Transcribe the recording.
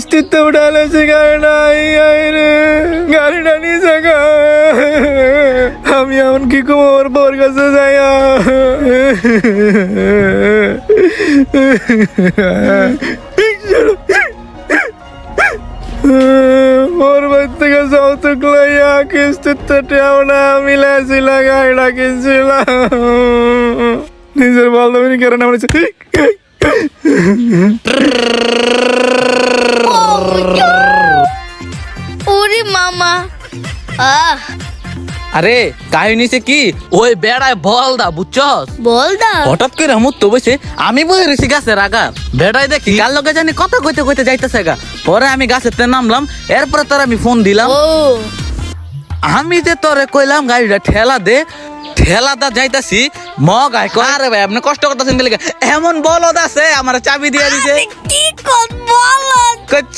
কিস্তিতে উঠালেছে গাড়িটা নিচে আমি এমন কি কুমোর বোর কাছে যাই ওর বাড়ি থেকে যৌতুক লইয়া কিস্তিতে টেওনা মিলাইছিল গাড়িটা কিনছিলাম নিজের বলদমিনী কেন বলেছে ওরে মামা আরে কাহিনী সে কি ওই বেড়ায় বল দা বুঝছস বল দা হঠাৎ করে আমুত তো বসে আমি বই রেছি গাছের আগা বেড়াই দেখি কার লগে জানি কথা কইতে কইতে যাইতেছে গা পরে আমি গাছেতে নামলাম এরপরে তোর আমি ফোন দিলাম ও আমি যে তোরে কইলাম গাড়িটা ঠেলা দা যাইতাছি মগ আয় আরে ভাই আপনি কষ্ট করতেছেন বলে এমন বলদ আছে আমার চাবি দিয়ে দিছে কি কর বল